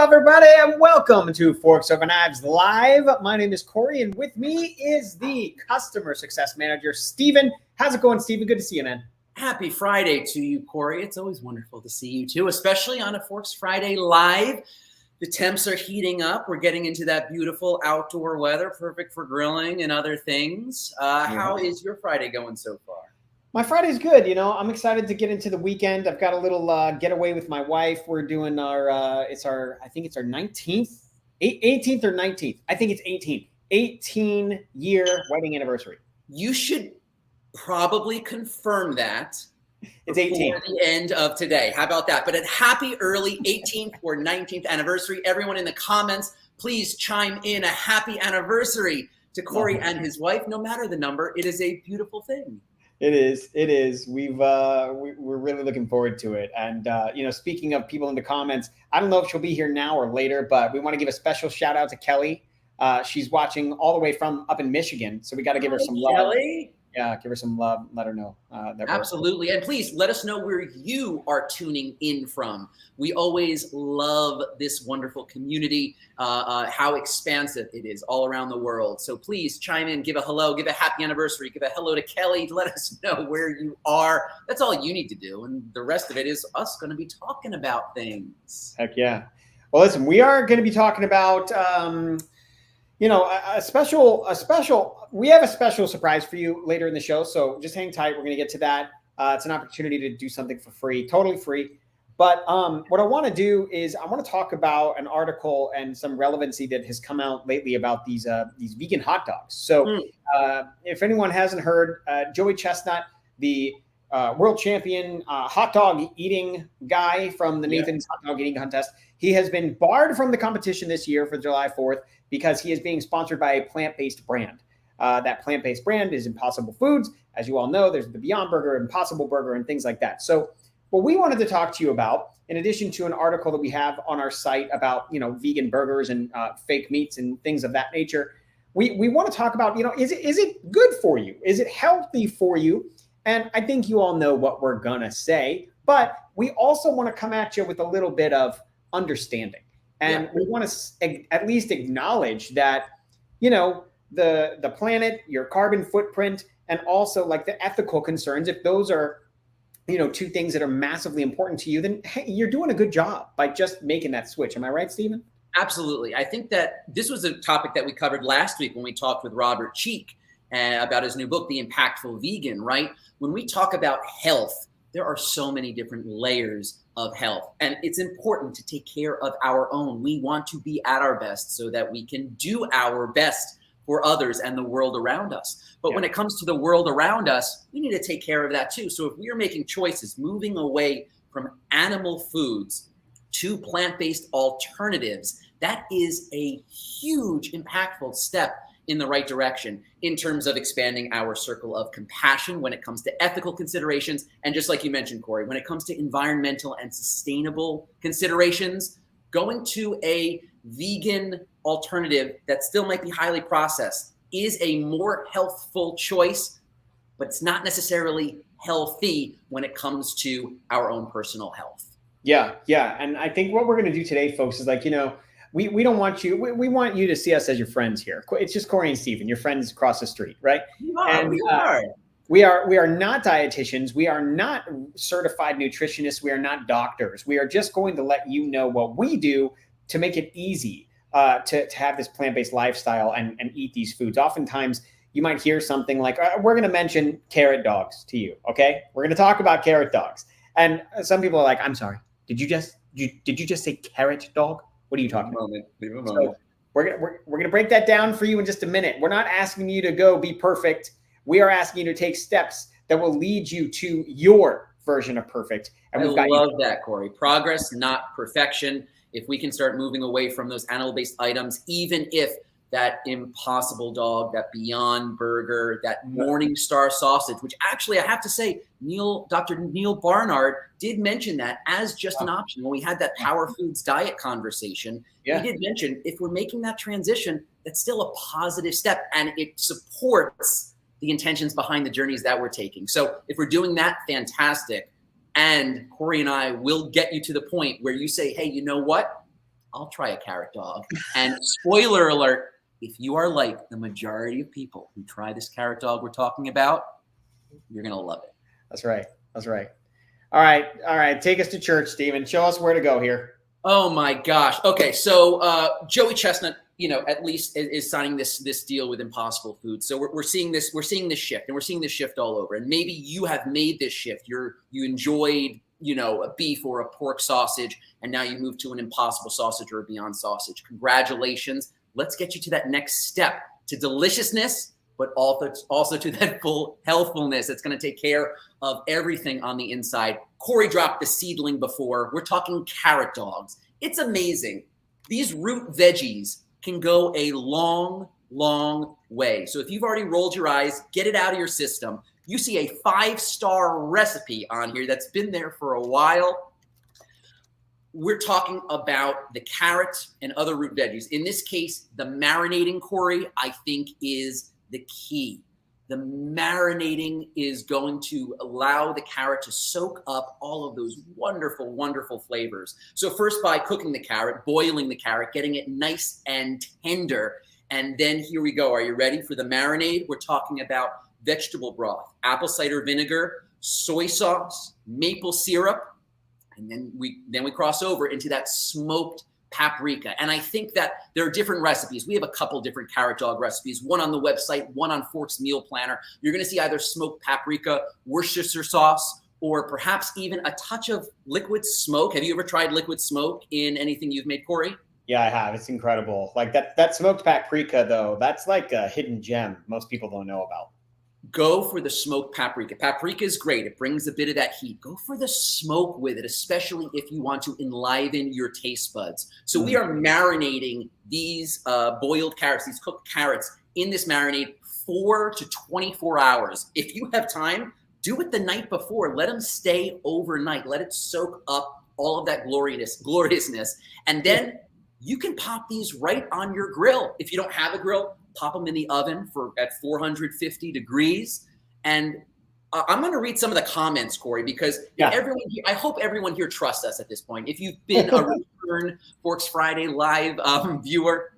everybody, and welcome to Forks Over Knives Live. My name is Corey, and with me is the Customer Success Manager, Steven. How's it going, Steven? Good to see you, man. Happy Friday to you, Corey. It's always wonderful to see you, too, especially on a Forks Friday Live. The temps are heating up. We're getting into that beautiful outdoor weather, perfect for grilling and other things. How is your Friday going so far? My Friday's good. You know, I'm excited to get into the weekend. I've got a little getaway with my wife. We're doing I think it's our 19th, 18th or 19th. I think it's 18th. 18-year wedding anniversary. You should probably confirm that. It's 18th. Before the end of today. How about that? But a happy early 18th or 19th anniversary. Everyone in the comments, please chime in a happy anniversary to Corey and his wife. No matter the number, it is a beautiful thing. It is. It is. We're really looking forward to it. And, speaking of people in the comments, I don't know if she'll be here now or later, but we want to give a special shout out to Kelly. She's watching all the way from up in Michigan. So we got to give her some love. Kelly? Yeah, give her some love. Let her know. Absolutely. And please let us know where you are tuning in from. We always love this wonderful community, how expansive it is all around the world. So please chime in, give a hello, give a happy anniversary, give a hello to Kelly. Let us know where you are. That's all you need to do. And the rest of it is us going to be talking about things. Heck yeah. Well, listen, we are going to be talking about we have a special surprise for you later in the show. So just hang tight. We're going to get to that. It's an opportunity to do something for free, totally free. But what I want to do is I want to talk about an article and some relevancy that has come out lately about these vegan hot dogs. So if anyone hasn't heard, Joey Chestnut, the world champion hot dog eating guy from the Nathan's Hot Dog Eating Contest, he has been barred from the competition this year for July 4th because he is being sponsored by a plant-based brand. That plant-based brand is Impossible Foods. As you all know, there's the Beyond Burger, Impossible Burger, and things like that. So what we wanted to talk to you about, in addition to an article that we have on our site about, vegan burgers and fake meats and things of that nature, we want to talk about, is it good for you? Is it healthy for you? And I think you all know what we're going to say, but we also want to come at you with a little bit of understanding. And we want to at least acknowledge that, the planet, your carbon footprint, and also like the ethical concerns, if those are, two things that are massively important to you, then hey, you're doing a good job by just making that switch. Am I right, Steven? Absolutely. I think that this was a topic that we covered last week when we talked with Robert Cheek about his new book, The Impactful Vegan, right? When we talk about health, there are so many different layers of health, and it's important to take care of our own. We want to be at our best so that we can do our best for others and the world around us. But when it comes to the world around us, we need to take care of that too. So if we are making choices, moving away from animal foods to plant-based alternatives, that is a huge, impactful step in the right direction in terms of expanding our circle of compassion when it comes to ethical considerations. And just like you mentioned, Corey, when it comes to environmental and sustainable considerations, going to a vegan alternative that still might be highly processed is a more healthful choice, but it's not necessarily healthy when it comes to our own personal health. Yeah. And I think what we're going to do today, folks, is we don't want you, we want you to see us as your friends here. It's just Corey and Steven, your friends across the street, right? We are. We are not dietitians. We are not certified nutritionists. We are not doctors. We are just going to let you know what we do to make it easy to have this plant-based lifestyle and eat these foods. Oftentimes, you might hear something like, we're going to mention carrot dogs to you, okay? We're going to talk about carrot dogs. And some people are like, I'm sorry, did you just say carrot dog? What are you talking about? Leave a moment. So we're going to break that down for you in just a minute. We're not asking you to go be perfect. We are asking you to take steps that will lead you to your version of perfect. And I love that, Corey. Progress, not perfection. If we can start moving away from those animal-based items, even if that Impossible Dog, that Beyond Burger, that Morningstar sausage, which actually I have to say, Dr. Neil Barnard did mention that as just an option. When we had that Power Foods diet conversation, he did mention if we're making that transition, that's still a positive step and it supports the intentions behind the journeys that we're taking. So if we're doing that, fantastic. And Corey and I will get you to the point where you say, hey, you know what? I'll try a carrot dog. And spoiler alert, if you are like the majority of people who try this carrot dog we're talking about, you're going to love it. That's right. That's right. All right. All right. Take us to church, Steven. Show us where to go here. Oh my gosh. Okay. So Joey Chestnut, at least is signing this deal with Impossible Foods. So we're seeing this shift, and we're seeing this shift all over. And maybe you have made this shift. You enjoyed, a beef or a pork sausage, and now you move to an Impossible sausage or a Beyond sausage. Congratulations. Let's get you to that next step, to deliciousness, but also to that full healthfulness. It's going to take care of everything on the inside. Corey dropped the seedling before. We're talking carrot dogs. It's amazing. These root veggies can go a long, long way. So if you've already rolled your eyes, get it out of your system. You see a 5-star recipe on here that's been there for a while. We're talking about the carrot and other root veggies. In this case, the marinating, Corey, I think is the key. The marinating is going to allow the carrot to soak up all of those wonderful, wonderful flavors. So first, by cooking the carrot, boiling the carrot, getting it nice and tender. And then here we go. Are you ready for the marinade? We're talking about vegetable broth, apple cider vinegar, soy sauce, maple syrup, and then we cross over into that smoked paprika. And I think that there are different recipes. We have a couple different carrot dog recipes, one on the website, one on Fork's Meal Planner. You're going to see either smoked paprika, Worcestershire sauce, or perhaps even a touch of liquid smoke. Have you ever tried liquid smoke in anything you've made, Corey? Yeah, I have. It's incredible. Like that smoked paprika, though, that's like a hidden gem most people don't know about. Go for the smoked paprika. Paprika is great. It brings a bit of that heat. Go for the smoke with it, especially if you want to enliven your taste buds. So we are marinating these boiled carrots, these cooked carrots in this marinade 4 to 24 hours. If you have time, do it the night before. Let them stay overnight. Let it soak up all of that gloriousness. And then you can pop these right on your grill. If you don't have a grill, pop them in the oven at 450 degrees. And I'm going to read some of the comments, Corey, because I hope everyone here trusts us at this point. If you've been a return Forks Friday live viewer,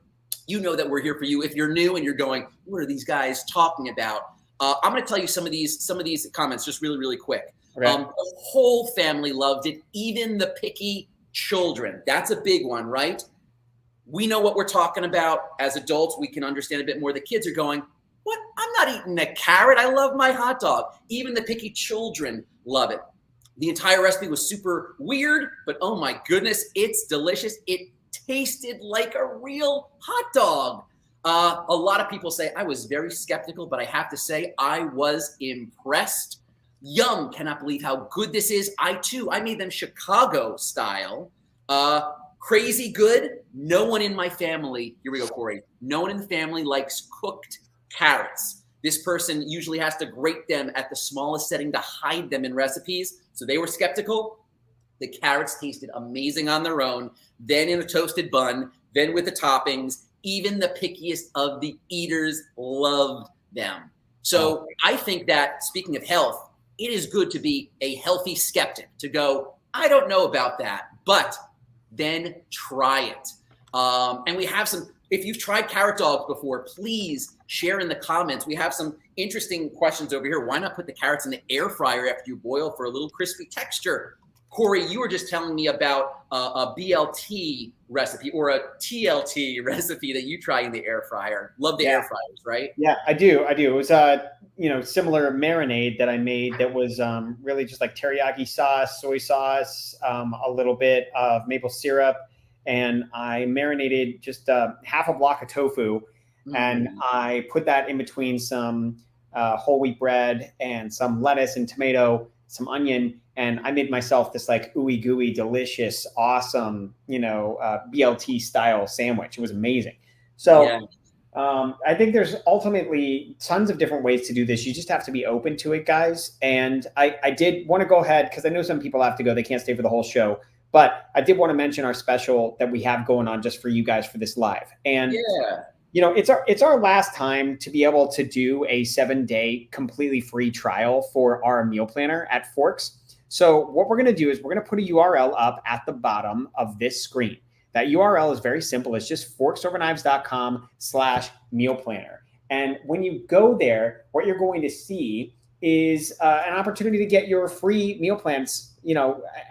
you know that we're here for you. If you're new and you're going, what are these guys talking about? I'm going to tell you some of these comments just really, really quick. Okay. The whole family loved it, even the picky children. That's a big one, right? We know what we're talking about. As adults, we can understand a bit more. The kids are going, what? I'm not eating a carrot. I love my hot dog. Even the picky children love it. The entire recipe was super weird, but oh my goodness, it's delicious. It tasted like a real hot dog. A lot of people say I was very skeptical, but I have to say I was impressed. Yum, cannot believe how good this is. I made them Chicago style. Crazy good. No one in my family, here we go, Corey. No one in the family likes cooked carrots. This person usually has to grate them at the smallest setting to hide them in recipes. So they were skeptical. The carrots tasted amazing on their own, then in a toasted bun, then with the toppings. Even the pickiest of the eaters loved them. So I think that, speaking of health, it is good to be a healthy skeptic, to go, I don't know about that, but then try it. And we have some, if you've tried carrot dogs before, please share in the comments. We have some interesting questions over here. Why not put the carrots in the air fryer after you boil for a little crispy texture? Corey, you were just telling me about a BLT recipe or a TLT recipe that you try in the air fryer. Love the air fryers, right? Yeah, I do. It was similar marinade that I made that was really just like teriyaki sauce, soy sauce, a little bit of maple syrup, and I marinated just half a block of tofu, and I put that in between some whole wheat bread and some lettuce and tomato, some onion. And I made myself this like ooey gooey, delicious, awesome, BLT style sandwich. It was amazing. So I think there's ultimately tons of different ways to do this. You just have to be open to it, guys. And I did want to go ahead, because I know some people have to go. They can't stay for the whole show. But I did want to mention our special that we have going on just for you guys for this live. And it's our last time to be able to do a 7-day completely free trial for our meal planner at Forks. So what we're going to do is we're going to put a URL up at the bottom of this screen. That URL is very simple. It's just forksoverknives.com/meal planner. And when you go there, what you're going to see is an opportunity to get your free meal plans,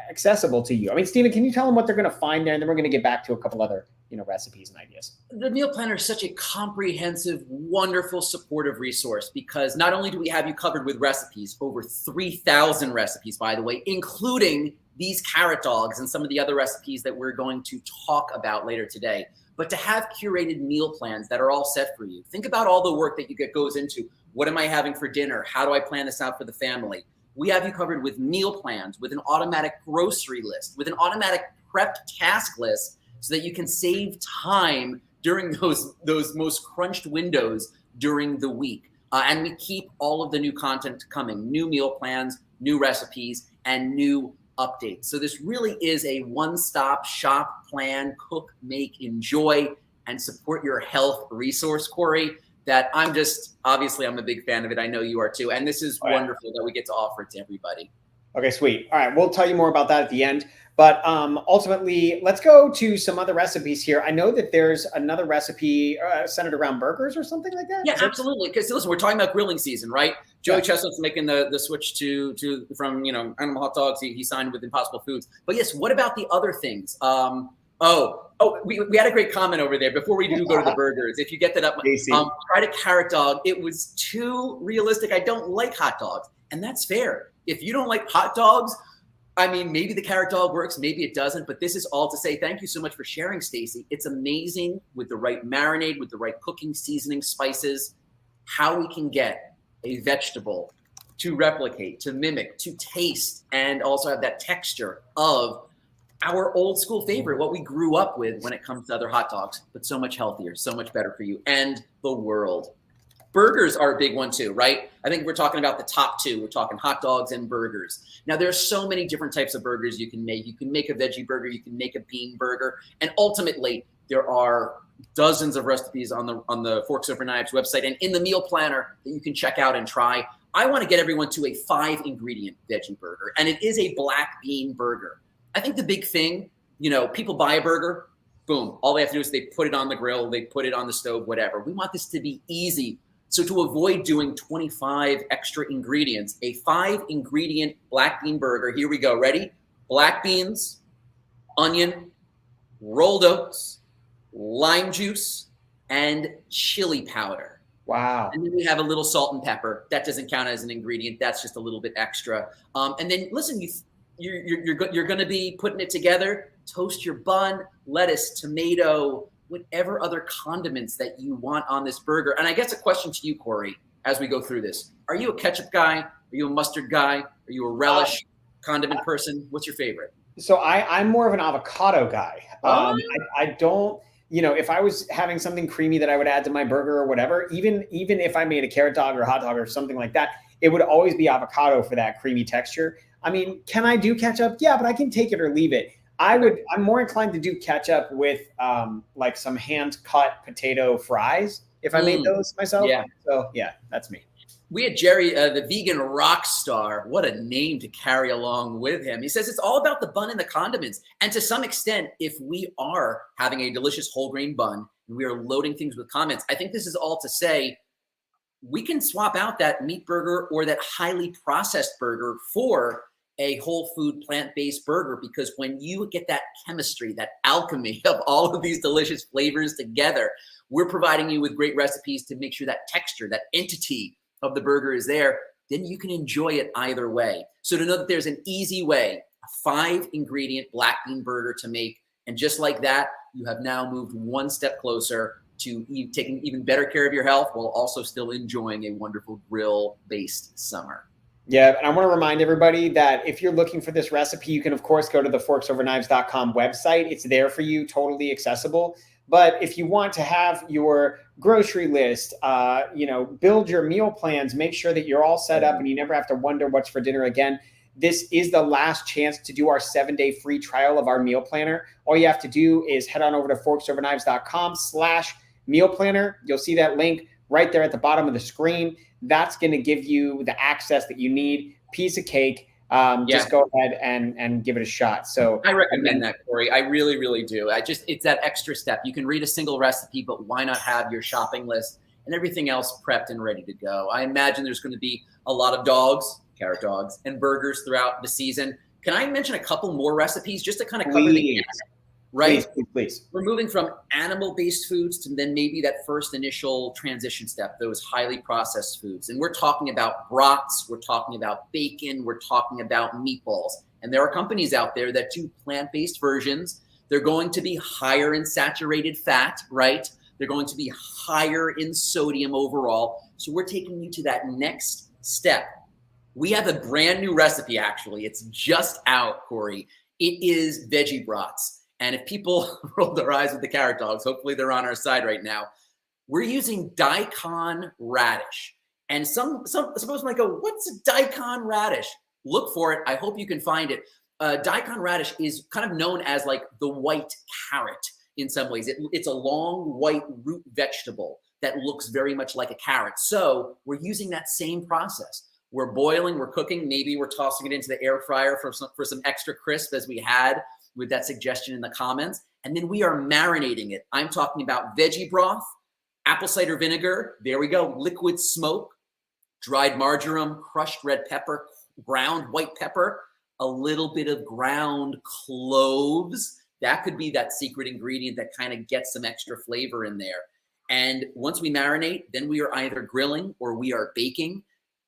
accessible to you. I mean, Stephen, can you tell them what they're going to find there? And then we're going to get back to a couple other, recipes and ideas. The meal planner is such a comprehensive, wonderful, supportive resource because not only do we have you covered with recipes, over 3,000 recipes, by the way, including these carrot dogs and some of the other recipes that we're going to talk about later today, but to have curated meal plans that are all set for you. Think about all the work that goes into what am I having for dinner? How do I plan this out for the family? We have you covered with meal plans, with an automatic grocery list, with an automatic prep task list so that you can save time during those most crunched windows during the week. And we keep all of the new content coming, new meal plans, new recipes, and new updates. So this really is a one-stop shop plan, cook, make, enjoy, and support your health resource, Corey, that I'm a big fan of it. I know you are too. And this is wonderful that we get to offer it to everybody. Okay, sweet. All right, we'll tell you more about that at the end. But ultimately, let's go to some other recipes here. I know that there's another recipe centered around burgers or something like that. Yeah, absolutely. Because listen, we're talking about grilling season, right? Joey Chestnut's making the switch from animal hot dogs. He signed with Impossible Foods. But yes, what about the other things? We had a great comment over there before we do go to the burgers. If you get that up, tried a carrot dog. It was too realistic. I don't like hot dogs, and that's fair. If you don't like hot dogs, I mean, maybe the carrot dog works, maybe it doesn't, but this is all to say thank you so much for sharing, Stacey. It's amazing with the right marinade, with the right cooking, seasoning, spices, how we can get a vegetable to replicate, to mimic, to taste, and also have that texture of our old school favorite, what we grew up with when it comes to other hot dogs, but so much healthier, so much better for you and the world. Burgers are a big one too, right? I think we're talking about the top two. We're talking hot dogs and burgers. Now, there's so many different types of burgers you can make. You can make a veggie burger. You can make a bean burger. And ultimately, there are dozens of recipes on the Forks Over Knives website and in the meal planner that you can check out and try. I want to get everyone to a 5-ingredient veggie burger, and it is a black bean burger. I think the big thing, people buy a burger, boom. All they have to do is they put it on the grill, they put it on the stove, whatever. We want this to be easy. So to avoid doing 25 extra ingredients, a 5-ingredient black bean burger. Here we go. Ready? Black beans, onion, rolled oats, lime juice, and chili powder. Wow. And then we have a little salt and pepper. That doesn't count as an ingredient. That's just a little bit extra. And then listen, you're going to be putting it together. Toast your bun, lettuce, tomato, whatever other condiments that you want on this burger. And I guess a question to you, Corey, as we go through this. Are you a ketchup guy? Are you a mustard guy? Are you a relish condiment person? What's your favorite? So I'm more of an avocado guy. I don't, if I was having something creamy that I would add to my burger or whatever, even if I made a carrot dog or a hot dog or something like that, it would always be avocado for that creamy texture. I mean, can I do ketchup? Yeah, but I can take it or leave it. I'm more inclined to do ketchup with like some hand cut potato fries if I made those myself. Yeah. So yeah, that's me. We had Jerry, the vegan rock star. What a name to carry along with him. He says it's all about the bun and the condiments. And to some extent, if we are having a delicious whole grain bun and we are loading things with condiments, I think this is all to say we can swap out that meat burger or that highly processed burger for a whole food plant-based burger, because when you get that chemistry, that alchemy of all of these delicious flavors together, we're providing you with great recipes to make sure that texture, that entity of the burger is there, then you can enjoy it either way. So to know that there's an easy way, a 5-ingredient black bean burger to make, and just like that, you have now moved one step closer to taking even better care of your health while also still enjoying a wonderful grill-based summer. Yeah, and I want to remind everybody that if you're looking for this recipe, you can, of course, go to the forksoverknives.com website. It's there for you, totally accessible. But if you want to have your grocery list, build your meal plans, make sure that you're all set up and you never have to wonder what's for dinner again, this is the last chance to do our 7-day free trial of our meal planner. All you have to do is head on over to forksoverknives.com/meal planner. You'll see that link right there at the bottom of the screen. That's going to give you the access that you need. Piece of cake. just go ahead and give it a shot. So I recommend that, Corey. I really, really do. It's that extra step. You can read a single recipe, but why not have your shopping list and everything else prepped and ready to go? I imagine there's going to be a lot of dogs, carrot dogs, and burgers throughout the season. Can I mention a couple more recipes just to kind of cover the gamut? Right? Please. We're moving from animal-based foods to then maybe that first initial transition step, those highly processed foods. And we're talking about brats, we're talking about bacon, we're talking about meatballs. And there are companies out there that do plant-based versions. They're going to be higher in saturated fat, right? They're going to be higher in sodium overall. So we're taking you to that next step. We have a brand new recipe, actually. It's just out, Corey. It is veggie brats. And if people roll their eyes with the carrot dogs, hopefully they're on our side right now. We're using daikon radish. And some suppose might go, what's a daikon radish? Look for it. I hope you can find it. Daikon radish is kind of known as like the white carrot in some ways. It's a long white root vegetable that looks very much like a carrot. So we're using that same process. We're boiling, we're cooking, maybe we're tossing it into the air fryer for some extra crisp as we had with that suggestion in the comments. And then we are marinating it. I'm talking about veggie broth, apple cider vinegar, there we go, liquid smoke, dried marjoram, crushed red pepper, ground white pepper, a little bit of ground cloves. That could be that secret ingredient that kind of gets some extra flavor in there. And once we marinate, then we are either grilling or we are baking.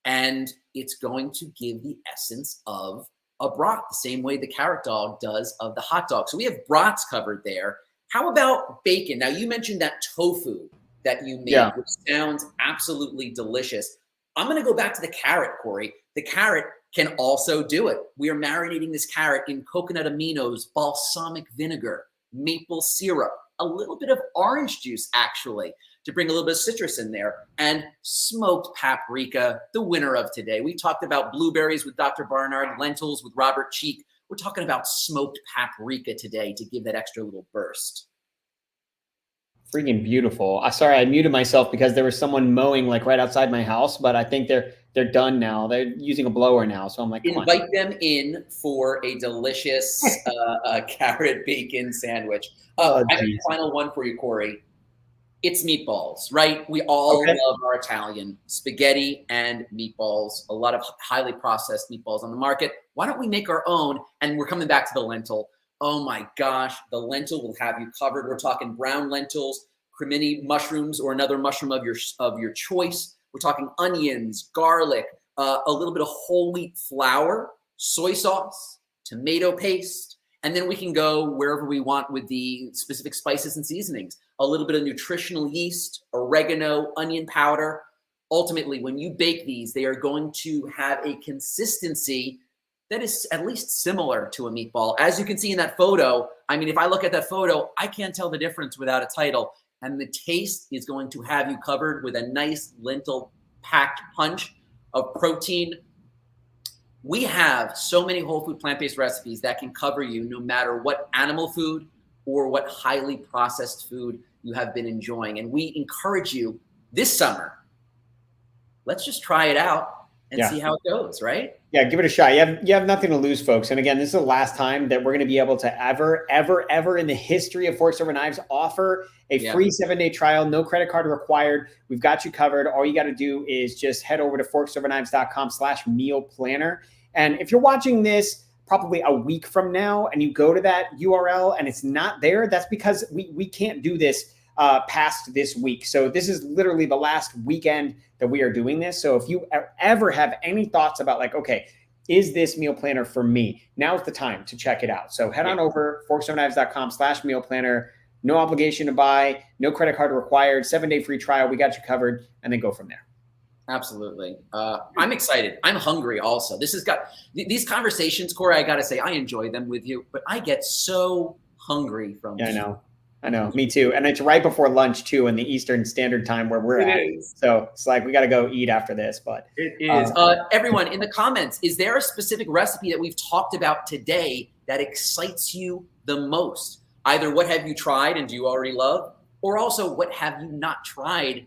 And it's going to give the essence of a brat, the same way the carrot dog does of the hot dog. So we have brats covered there. How about bacon? Now, you mentioned that tofu that you made, which sounds absolutely delicious. I'm going to go back to the carrot, Corey. The carrot can also do it. We are marinating this carrot in coconut aminos, balsamic vinegar, maple syrup, a little bit of orange juice, actually, to bring a little bit of citrus in there, and smoked paprika, the winner of today. We talked about blueberries with Dr. Barnard, lentils with Robert Cheek. We're talking about smoked paprika today to give that extra little burst. Freaking beautiful. Sorry, I muted myself because there was someone mowing like right outside my house, but I think they're done now. They're using a blower now, so I'm like, invite them in for a delicious carrot bacon sandwich. I have a final one for you, Corey. It's meatballs, right? We all love our Italian spaghetti and meatballs, a lot of highly processed meatballs on the market. Why don't we make our own? And we're coming back to the lentil. Oh my gosh, the lentil will have you covered. We're talking brown lentils, cremini mushrooms, or another mushroom of your choice. We're talking onions, garlic, a little bit of whole wheat flour, soy sauce, tomato paste, and then we can go wherever we want with the specific spices and seasonings. A little bit of nutritional yeast, oregano, onion powder. Ultimately, when you bake these, they are going to have a consistency that is at least similar to a meatball. As you can see in that photo, I mean, if I look at that photo, I can't tell the difference without a title. And the taste is going to have you covered with a nice lentil-packed punch of protein. We have so many whole food plant-based recipes that can cover you no matter what animal food or what highly processed food you have been enjoying. And we encourage you this summer, let's just try it out and see how it goes, right? Yeah, give it a shot. You have nothing to lose, folks. And again, this is the last time that we're going to be able to ever in the history of Forks Over Knives offer a free 7-day trial, no credit card required. We've got you covered. All you got to do is just head over to forksoverknives.com/meal planner. And if you're watching this probably a week from now and you go to that URL and it's not there, that's because we can't do this past this week. So this is literally the last weekend that we are doing this. So if you ever have any thoughts about like, okay, is this meal planner for me? Now's the time to check it out. So head on over forksoverknives.com/meal planner. No obligation to buy, no credit card required, 7-day free trial. We got you covered, and then go from there. Absolutely. I'm excited. I'm hungry also. This has got these conversations, Corey, I got to say, I enjoy them with you, but I get so hungry from them. I know. Me too. And it's right before lunch too in the Eastern Standard Time where we're at. So it's like, we got to go eat after this, but it is. Everyone in the comments, is there a specific recipe that we've talked about today that excites you the most? Either what have you tried and do you already love, or also what have you not tried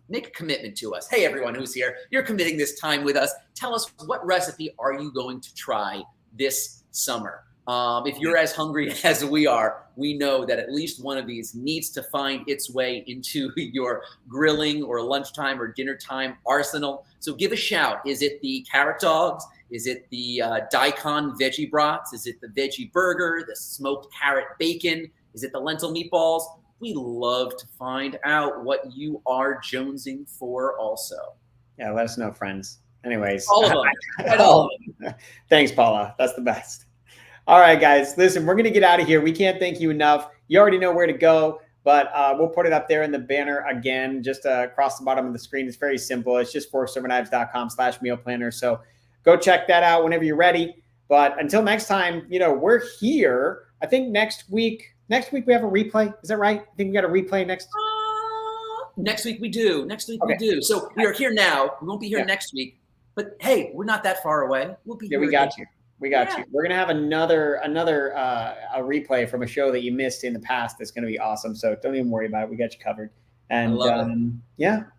make a commitment to us. Hey, everyone who's here, you're committing this time with us. Tell us, what recipe are you going to try this summer? If you're as hungry as we are, we know that at least one of these needs to find its way into your grilling or lunchtime or dinner time arsenal. So give a shout. Is it the carrot dogs? Is it the daikon veggie brats? Is it the veggie burger, the smoked carrot bacon? Is it the lentil meatballs? We love to find out what you are jonesing for also. Yeah, let us know, friends. Anyways. All of them. All of them. Thanks, Paula. That's the best. All right, guys. Listen, we're going to get out of here. We can't thank you enough. You already know where to go, but we'll put it up there in the banner again, just across the bottom of the screen. It's very simple. It's just forksoverknives.com/meal planner. So go check that out whenever you're ready. But until next time, we're here. I think next week we have a replay. Is that right? I think we got a replay next. Next week we do. We do. So we are here now. We won't be here next week. But hey, we're not that far away. We'll be here. We got you. We got you. We're gonna have another a replay from a show that you missed in the past. That's gonna be awesome. So don't even worry about it. We got you covered. And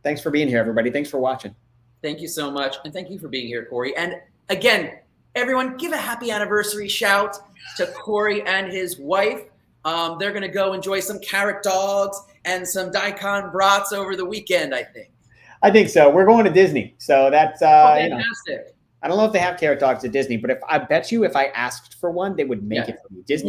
thanks for being here, everybody. Thanks for watching. Thank you so much, and thank you for being here, Corey. And again, everyone, give a happy anniversary shout to Corey and his wife. They're gonna go enjoy some carrot dogs and some daikon brats over the weekend, I think. I think so. We're going to Disney, so that's fantastic. I don't know if they have carrot dogs at Disney, but if I asked for one, they would make it for me. Disney.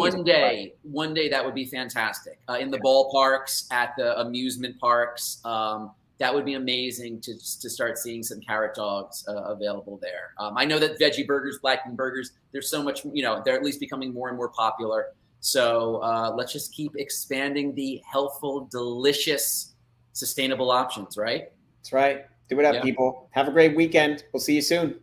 One day that would be fantastic. In the ballparks, at the amusement parks, that would be amazing to start seeing some carrot dogs available there. I know that veggie burgers, black bean burgers, there's so much, they're at least becoming more and more popular. So let's just keep expanding the healthful, delicious, sustainable options, right? That's right. Do it up, people. Have a great weekend. We'll see you soon.